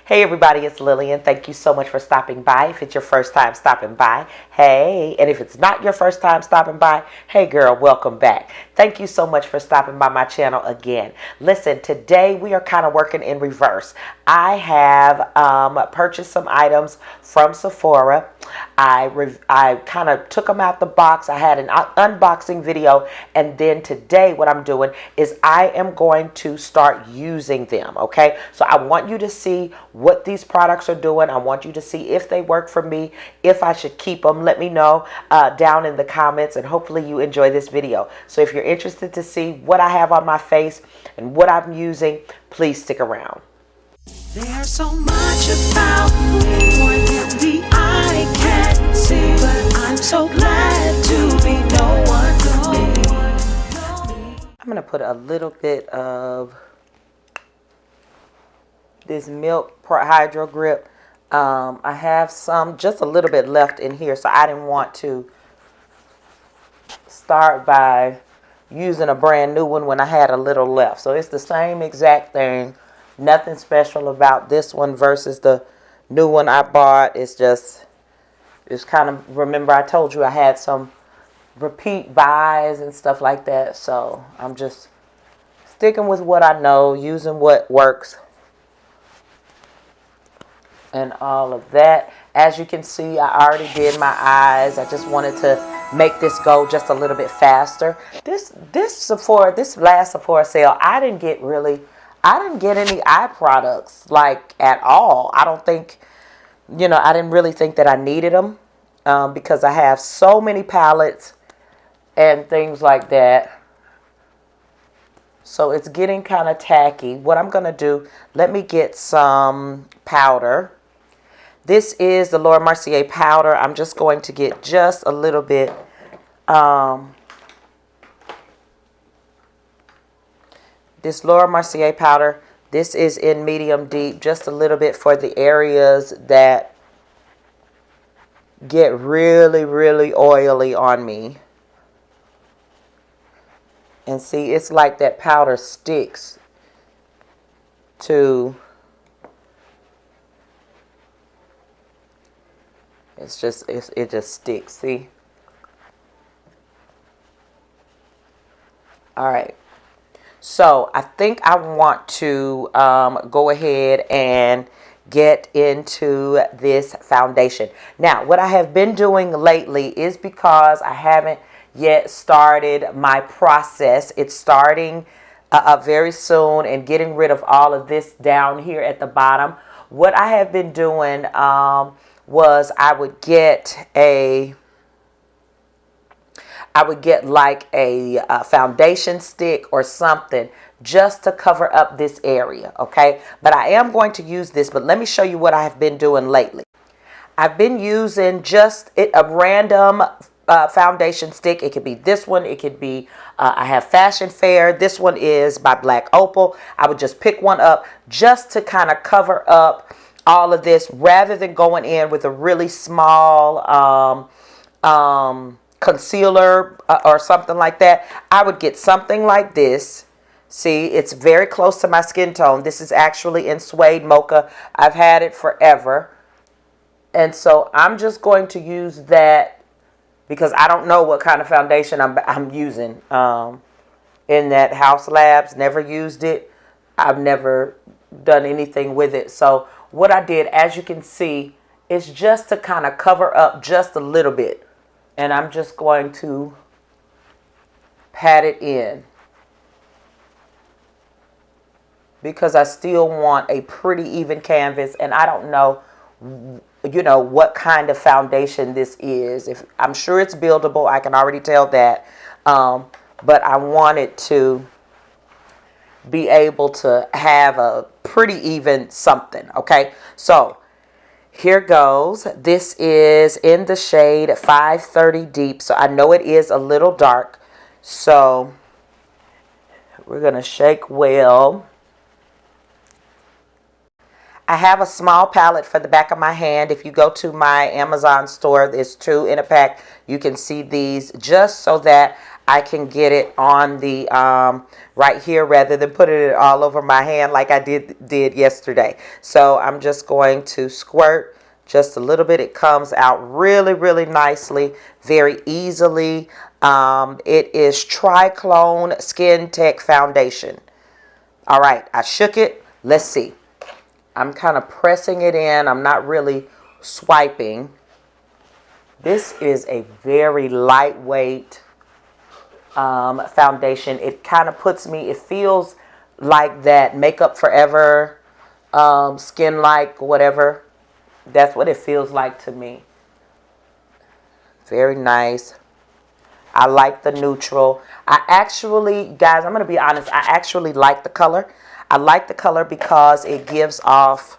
Hey everybody, it's Lillian. Thank you so much for stopping by. If it's your first time stopping by, hey. And if it's not your first time stopping by, hey girl, welcome back. Thank you so much for stopping by my channel again. Listen, today we are kind of working in reverse. I have purchased some items from Sephora. I kind of took them out the box. I had an unboxing video, and then today what I'm doing is I am going to start using them, okay? So I want you to see what these products are doing. I want you to see if they work for me, if I should keep them. Let me know down in the comments, and hopefully you enjoy this video. So if you're interested to see what I have on my face and what I'm using, please stick around. There's so much about me, more than the eye can see, but I'm so glad to be no one to me. I'm going to put a little bit of this Milk Hydro Grip. I have some, just a little bit left in here, so I didn't want to start by using a brand new one when I had a little left. So it's the same exact thing. Nothing special about this one versus the new one I bought. It's kind of, remember I told you I had some repeat buys and stuff like that. So I'm just sticking with what I know, using what works and all of that. As you can see, I already did my eyes. I just wanted to make this go just a little bit faster. This last Sephora sale, I didn't get any eye products like at all. I don't think, I didn't really think that I needed them because I have so many palettes and things like that. So it's getting kind of tacky. What I'm going to do, let me get some powder. This is the Mercier powder. I'm just going to get just a little bit. This Mercier powder, this is in medium deep, just a little bit for the areas that get really, really oily on me. And see, it's like that powder sticks to, it just sticks, see? All right. So I think I want to go ahead and get into this foundation. Now, what I have been doing lately is because I haven't yet started my process. It's starting very soon and getting rid of all of this down here at the bottom. What I have been doing was I would get like a foundation stick or something just to cover up this area, okay? But I am going to use this, but let me show you what I have been doing lately. I've been using just a random foundation stick. It could be this one. It could be, I have Fashion Fair. This one is by Black Opal. I would just pick one up just to kind of cover up all of this rather than going in with a really small concealer or something like that. I would get something like this. See, it's very close to my skin tone. This is actually in Suede Mocha. I've had it forever. And so I'm just going to use that because I don't know what kind of foundation I'm using in that HAUS Labs. Never used it. I've never done anything with it. So what I did, as you can see, is just to kind of cover up just a little bit. And I'm just going to pat it in because I still want a pretty even canvas, and I don't know, what kind of foundation this is. I'm sure it's buildable, I can already tell that, but I want it to be able to have a pretty even something, okay? So here goes. This is in the shade 530 Deep, so I know it is a little dark, so we're going to shake well. I have a small palette for the back of my hand. If you go to my Amazon store, there's 2 in a pack. You can see these just so that I can get it on the right here rather than putting it all over my hand like I did yesterday. So I'm just going to squirt just a little bit. It comes out really, really nicely, very easily. It is Triclone Skin Tech Foundation. All right, I shook it. Let's see. I'm kind of pressing it in. I'm not really swiping. This is a very lightweight foundation. It kind of puts me, it feels like that Makeup Forever Skin Like whatever. That's what it feels like to me. Very nice. I like the neutral. I actually, guys, I'm going to be honest, I actually like the color. I like the color because it gives off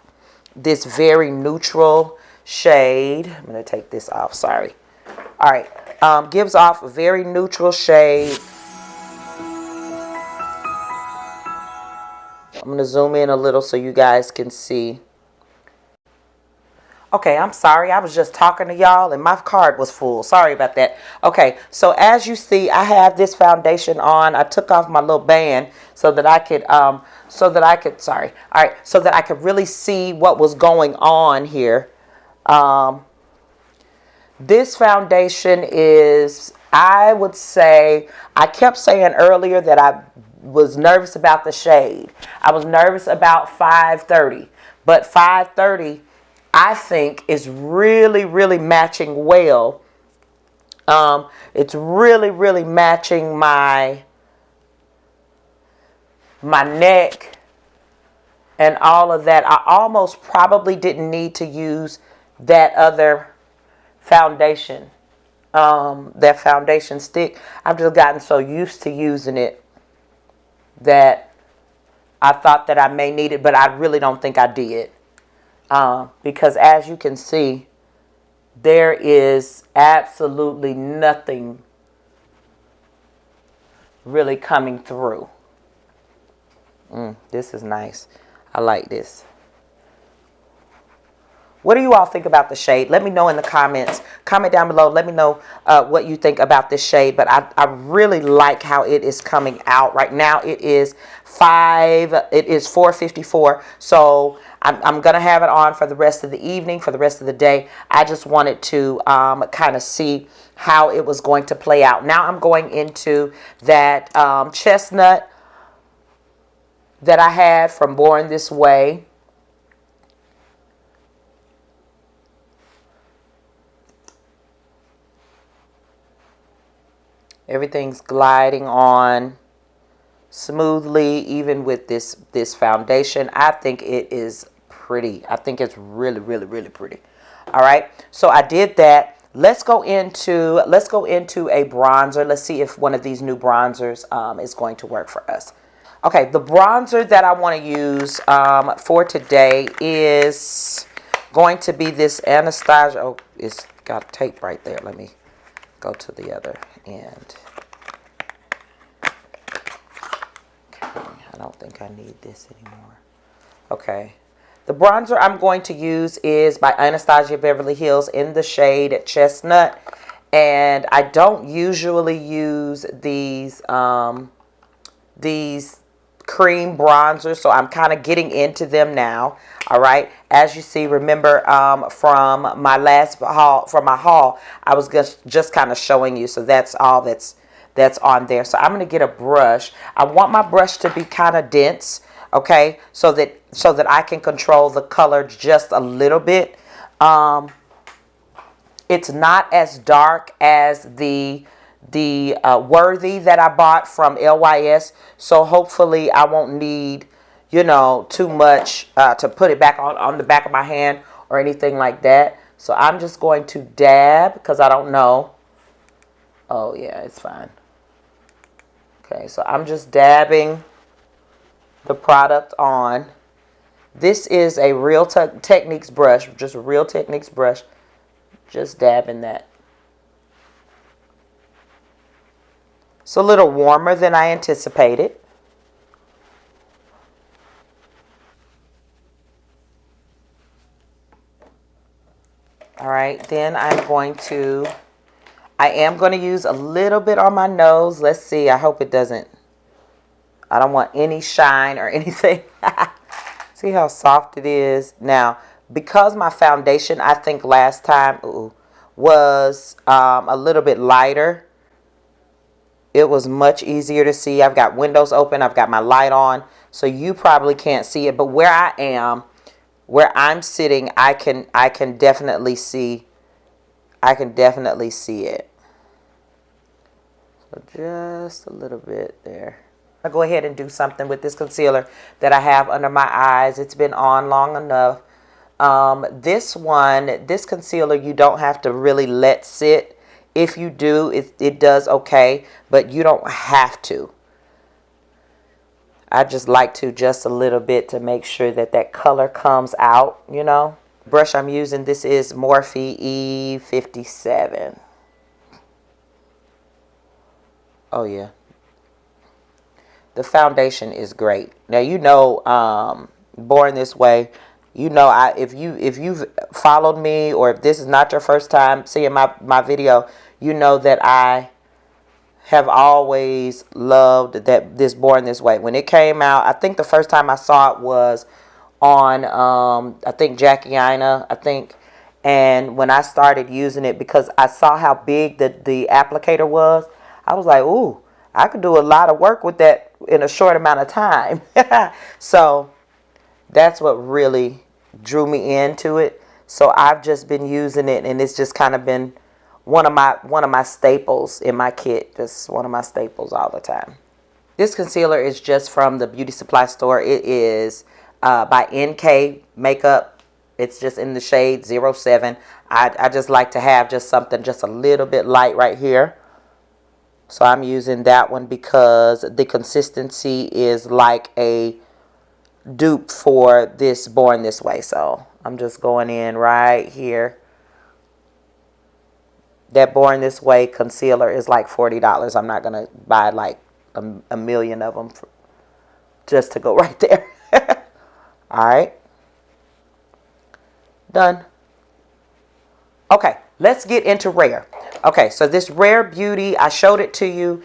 this very neutral shade. I'm going to take this off, sorry. All right, gives off a very neutral shade. I'm going to zoom in a little so you guys can see. Okay, I'm sorry. I was just talking to y'all and my card was full. Sorry about that. Okay, so as you see, I have this foundation on. I took off my little band so that I could, sorry. All right, so that I could really see what was going on here. This foundation is, I would say, I kept saying earlier that I was nervous about the shade. I was nervous about 530, but 530 I think is really, really matching well. It's really, really matching my neck and all of that. I almost probably didn't need to use that other foundation, that foundation stick. I've just gotten so used to using it that I thought that I may need it, but I really don't think I did. Because as you can see, there is absolutely nothing really coming through. This is nice. I like this. What do you all think about the shade? Let me know in the comments. Comment down below. Let me know what you think about this shade. But I really like how it is coming out. Right now it is 4:54. So I'm going to have it on for the rest of the evening, for the rest of the day. I just wanted to kind of see how it was going to play out. Now I'm going into that chestnut that I had from Born This Way. Everything's gliding on smoothly, even with this foundation. I think it is pretty. I think it's really, really, really pretty. All right, so I did that. Let's go into a bronzer. Let's see if one of these new bronzers is going to work for us. Okay, the bronzer that I want to use for today is going to be this Anastasia. Oh, it's got tape right there. Let me go to the other end. Okay, I don't think I need this anymore. Okay, the bronzer I'm going to use is by Anastasia Beverly Hills in the shade Chestnut, and I don't usually use these cream bronzers, so I'm kind of getting into them now. All right, as you see, remember from my last haul, I was just kind of showing you, so that's all that's on there. So I'm going to get a brush. I want my brush to be kind of dense, okay, so that I can control the color just a little bit. It's not as dark as the Worthy that I bought from LYS, so hopefully I won't need, you know, too much to put it back on the back of my hand or anything like that. So I'm just going to dab, because I don't know. Oh yeah, it's fine. Okay, so I'm just dabbing the product on. This is a Real Techniques brush, just a Real Techniques brush. Just dabbing that. It's a little warmer than I anticipated. All right, then I'm going to I am going to use a little bit on my nose. Let's see. I hope it doesn't. I don't want any shine or anything. See how soft it is? Now, because my foundation, I think last time was a little bit lighter, it was much easier to see. I've got windows open. I've got my light on. So you probably can't see it. But where I am, where I'm sitting, I can definitely see. I can definitely see it. So just a little bit there. I'll go ahead and do something with this concealer that I have under my eyes. It's been on long enough. This concealer, you don't have to really let sit. If you do, it does okay, but you don't have to. I just like to just a little bit to make sure that that color comes out, you know. Brush I'm using, this is Morphe E57. Oh yeah. The foundation is great. Now you know, Born This Way, you know, if you've followed me, or if this is not your first time seeing my video, you know that I have always loved this Born This Way. When it came out, I think the first time I saw it was on I think Jackie Ina, I think, and when I started using it, because I saw how big the applicator was, I was like, ooh, I could do a lot of work with that in a short amount of time. So that's what really drew me into it. So I've just been using it, and it's just kind of been one of my staples in my kit. Just one of my staples all the time. This concealer is just from the beauty supply store. It is by NK Makeup. It's just in the shade 07. I just like to have just something just a little bit light right here. So I'm using that one because the consistency is like a dupe for this Born This Way. So I'm just going in right here. That Born This Way concealer is like $40. I'm not going to buy like a million of them just to go right there. All right. Done. Okay, let's get into Rare. Okay, so this Rare Beauty, I showed it to you.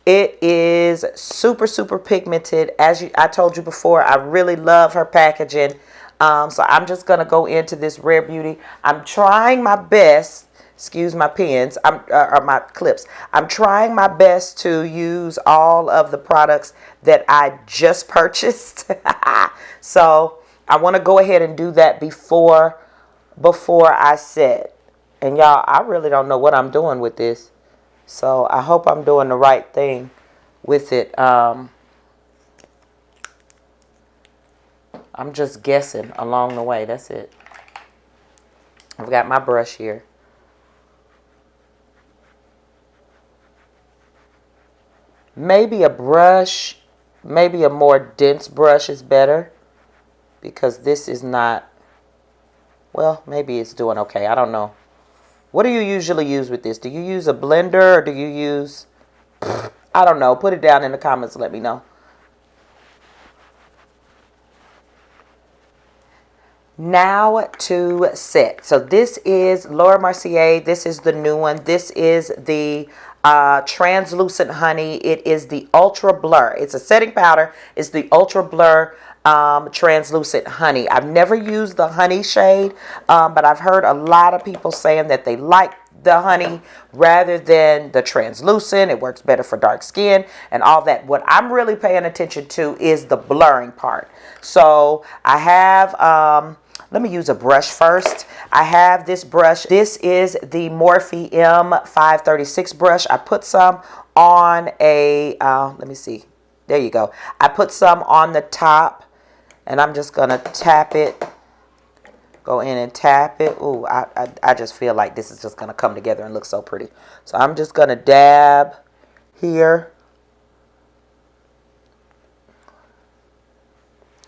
It is super, super pigmented. As I told you before, I really love her packaging. So I'm just going to go into this Rare Beauty. I'm trying my best. Excuse my pens, or my clips. I'm trying my best to use all of the products that I just purchased. So I want to go ahead and do that before I set. And y'all, I really don't know what I'm doing with this. So I hope I'm doing the right thing with it. I'm just guessing along the way. That's it. I've got my brush here. Maybe a brush, maybe a more dense brush is better, because this is not, well, maybe it's doing okay. I don't know. What do you usually use with this? Do you use a blender, or do you use, I don't know. Put it down in the comments and let me know. Now to set. So this is Laura Mercier. This is the new one. This is the translucent honey. It is the ultra blur. It's a setting powder. It's the ultra blur translucent honey. I've never used the honey shade, but I've heard a lot of people saying that they like the honey rather than the translucent. It works better for dark skin and all that. What I'm really paying attention to is the blurring part. So I have let me use a brush first. I have this brush. This is the Morphe M536 brush. I put some on a, let me see. There you go. I put some on the top, and I'm just going to tap it. Go in and tap it. Ooh, I just feel like this is just going to come together and look so pretty. So I'm just going to dab here.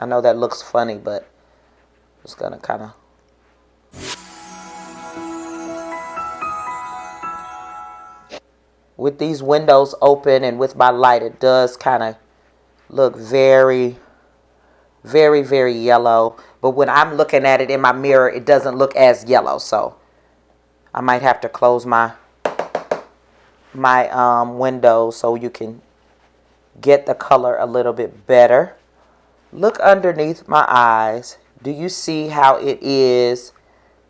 I know that looks funny, but just gonna kind of with these windows open and with my light, it does kind of look very, very, very yellow. But when I'm looking at it in my mirror, it doesn't look as yellow. So I might have to close my my windows so you can get the color a little bit better. Look underneath my eyes. Do you see how it is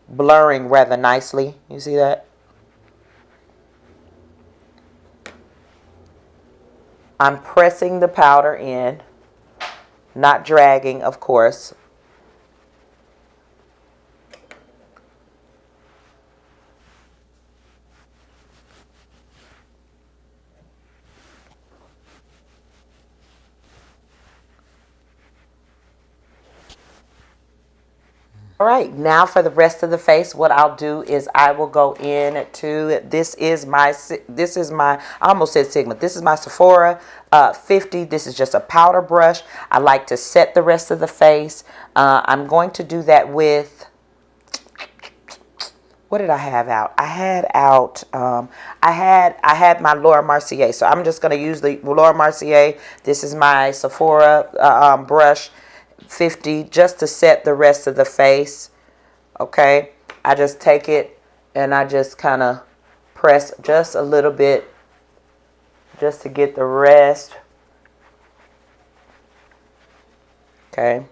blurring rather nicely? You see that? I'm pressing the powder in, not dragging, of course. All right, now for the rest of the face, what I'll do is I will go in to, this is my, I almost said Sigma. This is my Sephora 50. This is just a powder brush. I like to set the rest of the face. I'm going to do that with, what did I have out? I had out, I had my Laura Mercier. So I'm just going to use the Laura Mercier. This is my Sephora brush 50 just to set the rest of the face. Okay, I just take it and I just kind of press just a little bit just to get the rest. Okay.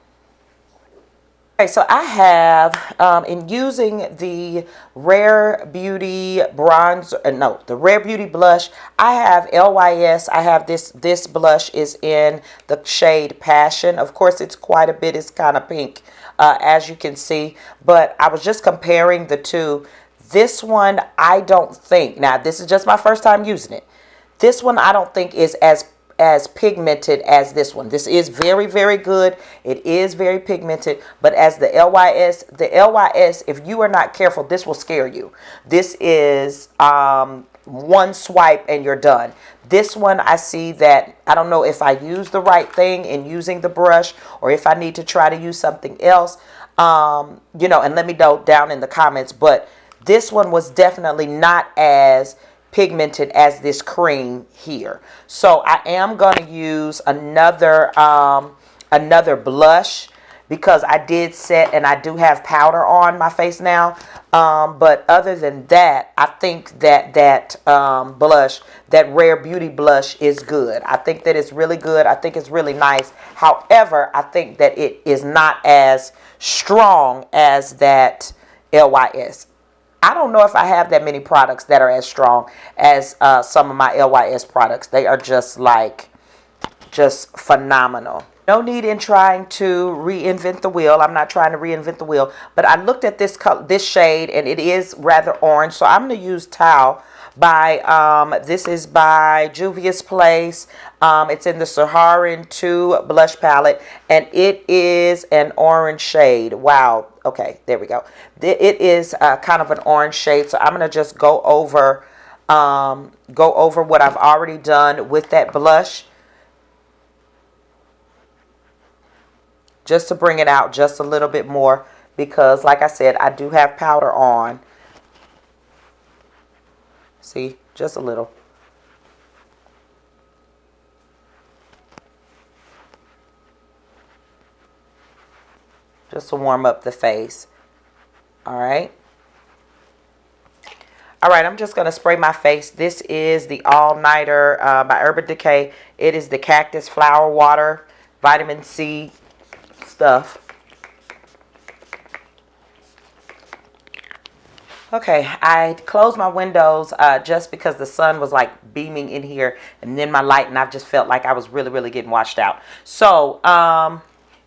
Okay, so I have, in using the Rare Beauty bronze, the Rare Beauty blush, I have LYS. I have this blush is in the shade Passion. Of course, it's quite a bit. It's kind of pink, as you can see. But I was just comparing the two. This one, I don't think, now this is just my first time using it. This one I don't think is as pigmented as this one. This is very, very good. It is very pigmented, but as the LYS, if you are not careful, this will scare you. This is one swipe and you're done. This one, I see that, I don't know if I use the right thing in using the brush or if I need to try to use something else, you know, and let me know down in the comments, but this one was definitely not as pigmented as this cream here. So I am going to use another blush because I did set and I do have powder on my face now. But other than that, I think that blush, that Rare Beauty blush is good. I think that it's really good. I think it's really nice. However, I think that it is not as strong as that LYS. I don't know if I have that many products that are as strong as some of my LYS products. They are just phenomenal. No need in trying to reinvent the wheel. I'm not trying to reinvent the wheel, but I looked at this color, this shade, and it is rather orange. So I'm going to use Tao by, this is by Juvia's Place. It's in the Saharan 2 blush palette, and it is an orange shade. Wow. Okay, there we go. It is kind of an orange shade, so I'm going to just go over what I've already done with that blush, just to bring it out just a little bit more, because like I said, I do have powder on. See, just a little. Just to warm up the face. All right. All right, I'm just going to spray my face. This is the All Nighter by Urban Decay. It is the Cactus Flower Water, Vitamin C stuff. Okay, I closed my windows just because the sun was like beaming in here, and then my light, and I just felt like I was really, really getting washed out. So,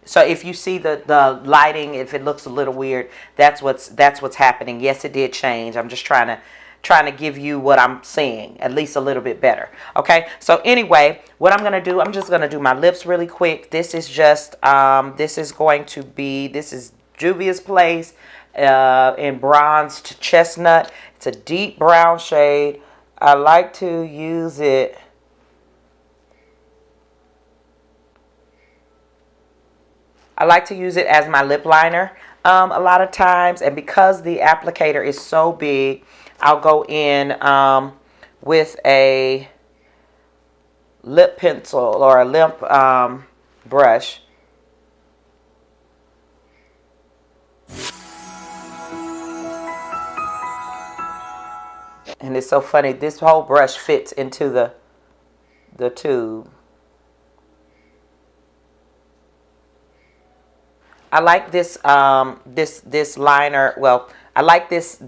so if you see the lighting, if it looks a little weird, that's what's happening. Yes, it did change. I'm just trying to give you what I'm seeing, at least a little bit better. Okay, so anyway, what I'm going to do, I'm just going to do my lips really quick. This is just, this is Juvia's Place in Bronzed Chestnut. It's a deep brown shade. I like to use it. I like to use it as my lip liner a lot of times, and because the applicator is so big, I'll go in with a lip pencil or a lip brush. And it's so funny, this whole brush fits into the tube. I like this this liner. Well, I like this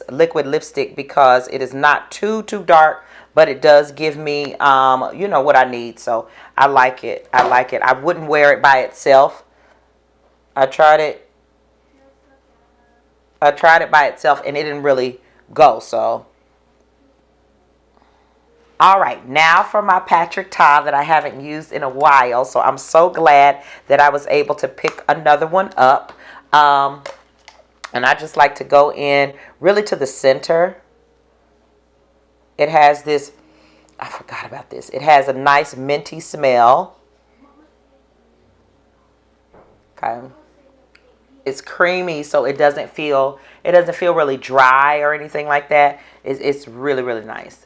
liquid lipstick because it is not too dark, but it does give me you know what I need. So I like it. I like it. I wouldn't wear it by itself. I tried it by itself and it didn't really go. So all right, now for my Patrick Ta that I haven't used in a while. So I'm so glad that I was able to pick another one up. And I just like to go in really to the center. It has this, I forgot about this. It has a nice minty smell. Okay. It's creamy, so it doesn't feel really dry or anything like that. It's really, really nice.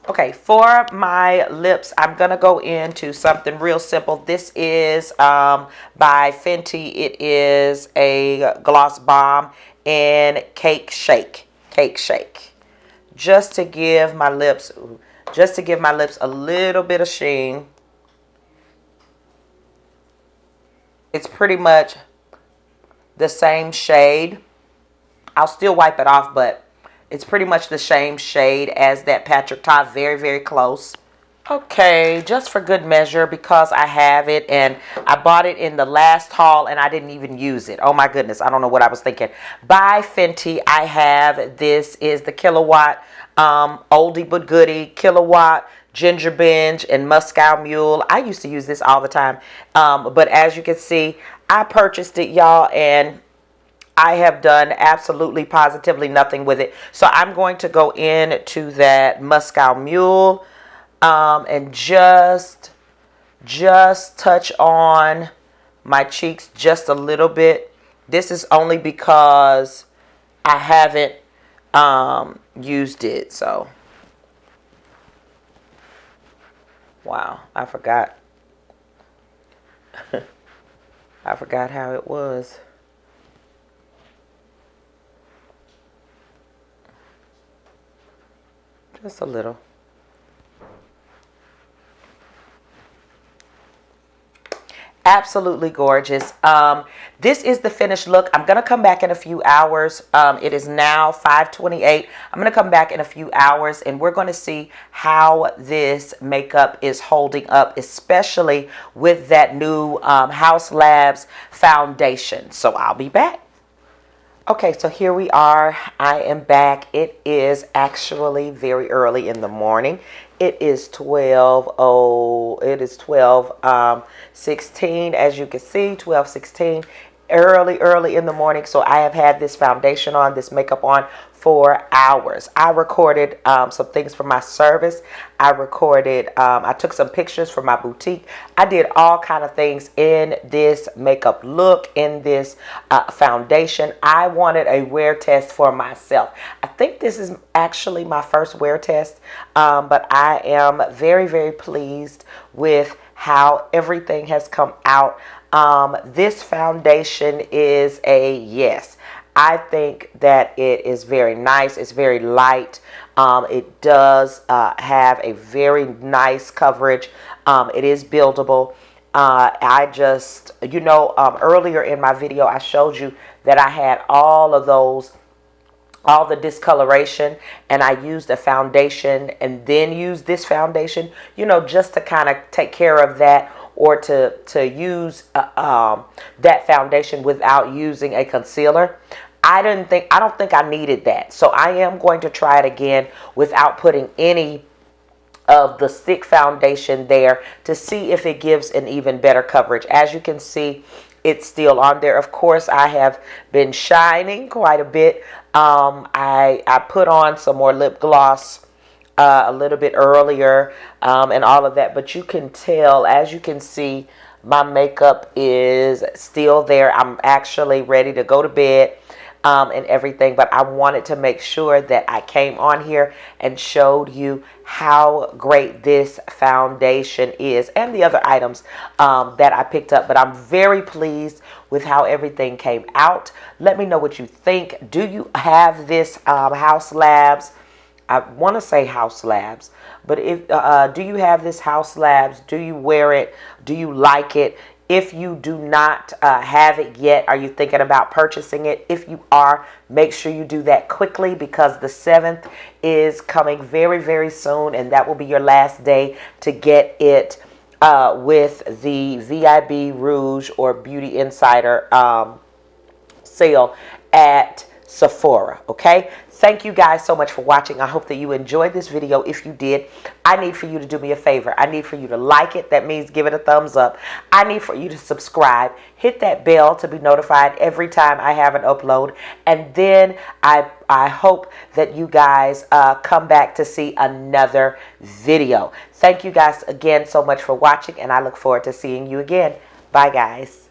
Okay, for my lips, I'm going to go into something real simple. This is by Fenty. It is a gloss bomb in Cake Shake. Cake Shake. Just to give my lips a little bit of sheen. It's pretty much the same shade. I'll still wipe it off, but it's pretty much the same shade as that Patrick Ta, very, very close. Okay, just for good measure, because I have it and I bought it in the last haul and I didn't even use it. Oh my goodness, I don't know what I was thinking. By Fenty, I have, this is the Killawatt Oldie But Goodie Killawatt Ginger Binge and Moscow Mule. I used to use this all the time, but as you can see, I purchased it, y'all, and I have done absolutely positively nothing with it. So I'm going to go into that Moscow Mule and just touch on my cheeks just a little bit. This is only because I haven't used it. So, wow, I forgot. I forgot how it was. Just a little. Absolutely gorgeous. This is the finished look. I'm going to come back in a few hours. It is now 5:28. I'm going to come back in a few hours and we're going to see how this makeup is holding up, especially with that new HAUS Labs foundation. So I'll be back. Okay, so here we are. I am back. It is actually very early in the morning. It is 12:16, as you can see, 12:16. Early in the morning. So I have had this foundation on, this makeup on for hours. I recorded some things for my service. I took some pictures for my boutique. I did all kind of things in this makeup look, in this foundation. I wanted a wear test for myself. I think this is actually my first wear test, but I am very, very pleased with how everything has come out. This foundation is a yes. I think that it is very nice. It's very light. It does have a very nice coverage. It is buildable. I just, earlier in my video, I showed you that I had all the discoloration, and I used a foundation and then used this foundation, just to kind of take care of that, or to use that foundation without using a concealer. I don't think I needed that. So I am going to try it again without putting any of the stick foundation there to see if it gives an even better coverage. As you can see, it's still on there. Of course, I have been shining quite a bit. I put on some more lip gloss a little bit earlier and all of that, but you can tell, as you can see, my makeup is still there. I'm actually ready to go to bed and everything, but I wanted to make sure that I came on here and showed you how great this foundation is and the other items that I picked up. But I'm very pleased with how everything came out. Let me know what you think. Do you have this HAUS Labs I want to say House Labs, but if do you have this House Labs? Do you wear it? Do you like it? If you do not have it yet, are you thinking about purchasing it? If you are, make sure you do that quickly, because the 7th is coming very, very soon, and that will be your last day to get it with the VIB Rouge or Beauty Insider sale at Sephora. Okay, thank you guys so much for watching. I hope that you enjoyed this video. If you did, I need for you to do me a favor. I need for you to like it. That means give it a thumbs up. I need for you to subscribe, hit that bell to be notified every time I have an upload, and then I hope that you guys come back to see another video. Thank you guys again so much for watching, and I look forward to seeing you again. Bye guys.